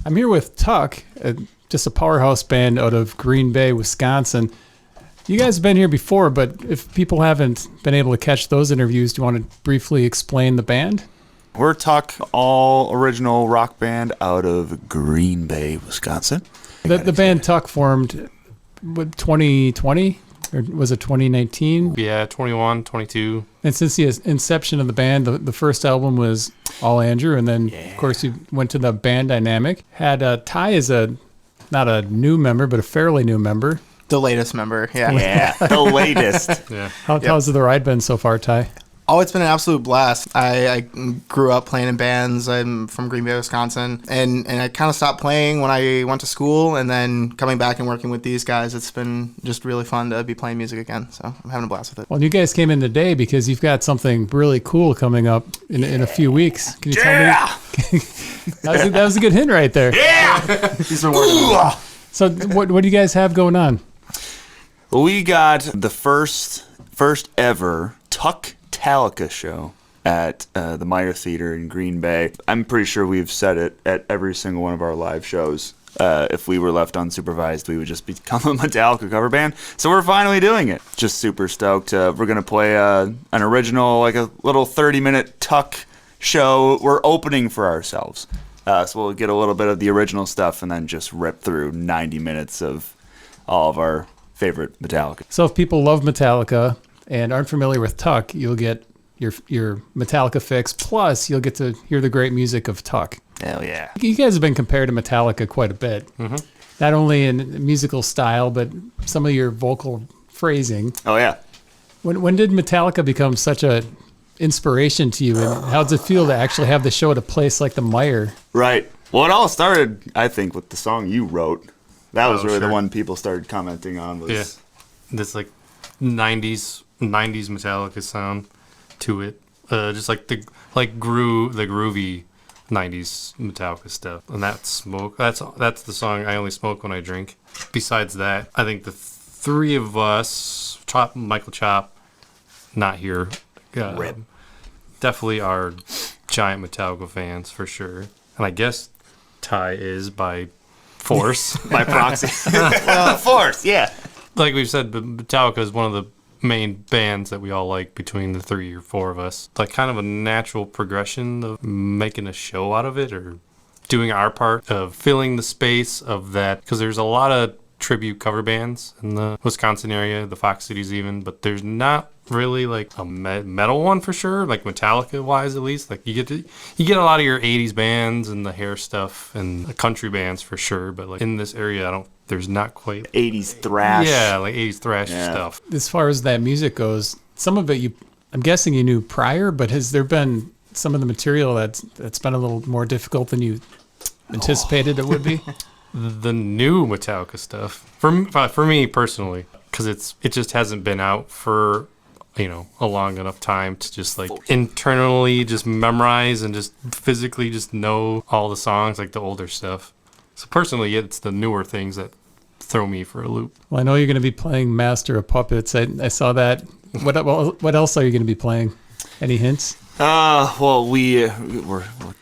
I'm here with TUK, just a powerhouse band out of Green Bay, Wisconsin. You guys have been here before, but if people haven't been able to catch those interviews, do you want to briefly explain the band? We're TUK, all original rock band out of Green Bay, Wisconsin. The band TUK formed, what, 2020? Or was it 2019? Yeah, 21, 22. And since the inception of the band, the first album was all Andrew, and then, of course, you went to the band dynamic. Had Ty as not a new member, but a fairly new member. The latest member, yeah. Yeah, the latest. Yeah. How's the ride been so far, Ty? Oh, it's been an absolute blast. I grew up playing in bands. I'm from Green Bay, Wisconsin. And I kind of stopped playing when I went to school. And then coming back and working with these guys, it's been just really fun to be playing music again. So I'm having a blast with it. Well, you guys came in today because you've got something really cool coming up in a few weeks. Can you tell me? that was a good hint right there. Yeah! He's been working on it. So what do you guys have going on? We got the first ever TUK-Tallica show at the Meyer Theatre in Green Bay. I'm pretty sure we've said it at every single one of our live shows. If we were left unsupervised, we would just become a Metallica cover band. So we're finally doing it. Just super stoked. We're going to play an original, like a little 30-minute TUK show. We're opening for ourselves. So we'll get a little bit of the original stuff and then just rip through 90 minutes of all of our favorite Metallica. So if people love Metallica and aren't familiar with TUK, you'll get your Metallica fix, plus you'll get to hear the great music of TUK. Hell yeah. You guys have been compared to Metallica quite a bit. Mm-hmm. Not only in musical style, but some of your vocal phrasing. Oh, yeah. When did Metallica become such a inspiration to you, and how does it feel to actually have the show at a place like the Meyer? Right. Well, it all started, I think, with the song you wrote. That was really sure. the one people started commenting on. Was Yeah. This like 90s Metallica sound to it. Just like the groovy 90s Metallica stuff. And that's Smoke. That's the song I Only Smoke When I Drink. Besides that, I think the three of us, Michael Chop, not here, Rip. definitely are giant Metallica fans for sure. And I guess Ty is by force. by proxy. Force, yeah. Like we've said, Metallica is one of the main bands that we all like between the three or four of us. Like kind of a natural progression of making a show out of it or doing our part of filling the space of that. Because there's a lot of tribute cover bands in the Wisconsin area, the Fox Cities even, but there's not really like a metal one for sure, like Metallica wise at least. Like you get a lot of your 80s bands and the hair stuff and the country bands for sure, but like in this area there's not quite 80s thrash. Yeah, like 80s thrash stuff. As far as that music goes, some of it I'm guessing you knew prior, but has there been some of the material that's been a little more difficult than you anticipated it would be? The new Metallica stuff for me personally, because it just hasn't been out for a long enough time to just like internally just memorize and just physically just know all the songs, like the older stuff. So personally, it's the newer things that throw me for a loop. Well, I know you're going to be playing Master of Puppets. I saw that. What else are you going to be playing? Any hints? Well, we're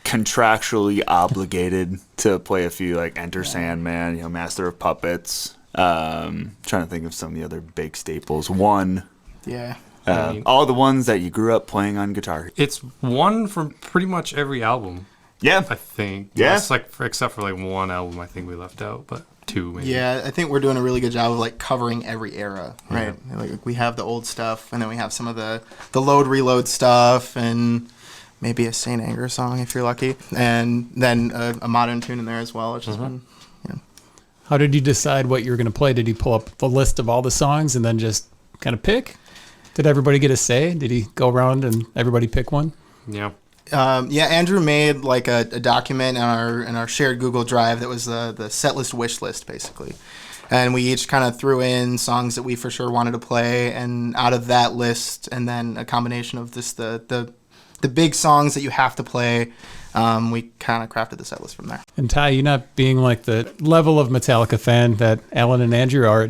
contractually obligated to play a few, like Enter Sandman, Master of Puppets. Trying to think of some of the other big staples. One. Yeah. All the ones that you grew up playing on guitar. It's one for pretty much every album. Yeah. I think. Yeah. It's like except for like one album I think we left out, but two maybe. Yeah, I think we're doing a really good job of like covering every era, right? Yeah. Like we have the old stuff, and then we have some of the load reload stuff, and maybe a Saint Anger song if you're lucky, and then a modern tune in there as well, which has been. How did you decide what you were going to play? Did you pull up the list of all the songs and then just kind of pick? Did everybody get a say? Did he go around and everybody pick one? Yeah. Andrew made like a document in our shared Google Drive that was the set list wish list basically, and we each kind of threw in songs that we for sure wanted to play, and out of that list, and then a combination of just the big songs that you have to play, we kind of crafted the set list from there. And Ty, you not being like the level of Metallica fan that Alan and Andrew are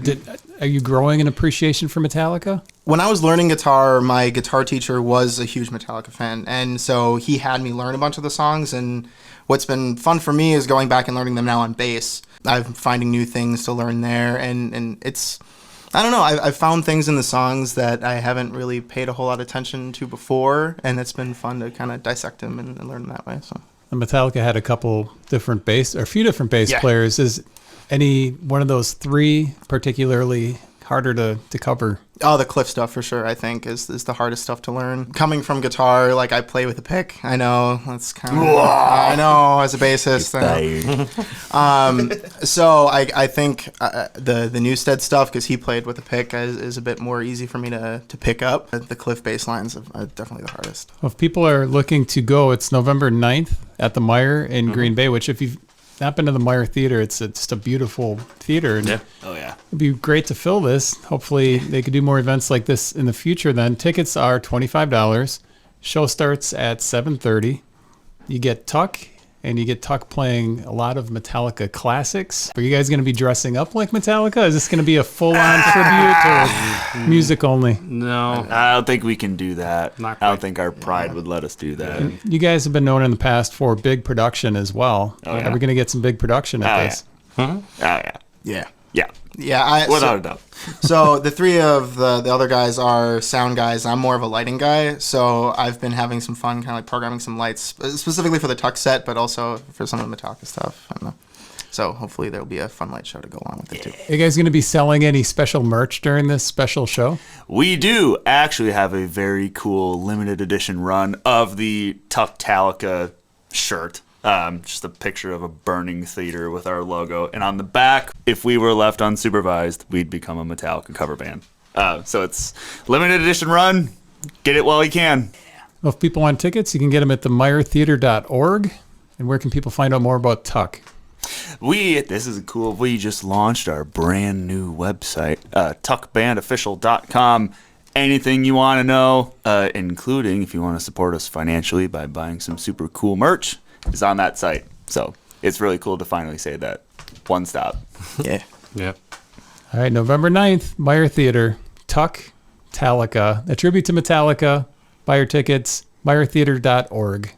you growing an appreciation for Metallica? when I was learning guitar, my guitar teacher was a huge Metallica fan, and so he had me learn a bunch of the songs. And what's been fun for me is going back and learning them now on bass. I'm finding new things to learn there, and it's, I don't know, I've found things in the songs that I haven't really paid a whole lot of attention to before, and it's been fun to kind of dissect them and learn them that way. So Metallica had a few different bass Yeah. players. Is any one of those three particularly harder to cover? Oh, the Cliff stuff for sure, I think, is the hardest stuff to learn. Coming from guitar, like, I play with a pick. I know, that's kind of... I know, as a bassist. So I think the Newstead stuff, because he played with a pick, is a bit more easy for me to pick up. The Cliff bass lines are definitely the hardest. Well, if people are looking to go, it's November 9th at the Meyer in Green Bay, which if you've not been to the Meyer Theatre, it's just a beautiful theater. And Oh, yeah. it'd be great to fill this. Hopefully they could do more events like this in the future then. Tickets are $25. Show starts at 7:30. You get TUK, and you get TUK playing a lot of Metallica classics. Are you guys going to be dressing up like Metallica? Is this going to be a full-on tribute or music only? No. I don't think we can do that. Not I don't quite. think our pride would let us do that. You guys have been known in the past for big production as well. Oh, yeah. Are we going to get some big production at Oh, this? Oh, yeah. Yeah. Yeah. Yeah, Without a doubt. So the three of the other guys are sound guys. I'm more of a lighting guy, so I've been having some fun kind of like programming some lights, specifically for the TUK set, but also for some of the Metallica stuff. I don't know. So hopefully there'll be a fun light show to go along with it too. Are you guys going to be selling any special merch during this special show? We do actually have a very cool limited edition run of the TUK-Tallica shirt. Just a picture of a burning theater with our logo. And on the back, if we were left unsupervised, we'd become a Metallica cover band. So it's limited edition run. Get it while you can. Well, if people want tickets, you can get them at themeyertheatre.org. And where can people find out more about TUK? This is cool. We just launched our brand new website, tukbandofficial.com. Anything you want to know, including if you want to support us financially by buying some super cool merch, is on that site. So it's really cool to finally say that. One stop. Yeah. Yep. All right, November 9th, Meyer Theatre, TUK-Tallica, a tribute to Metallica. Buy your tickets, meyertheatre.org.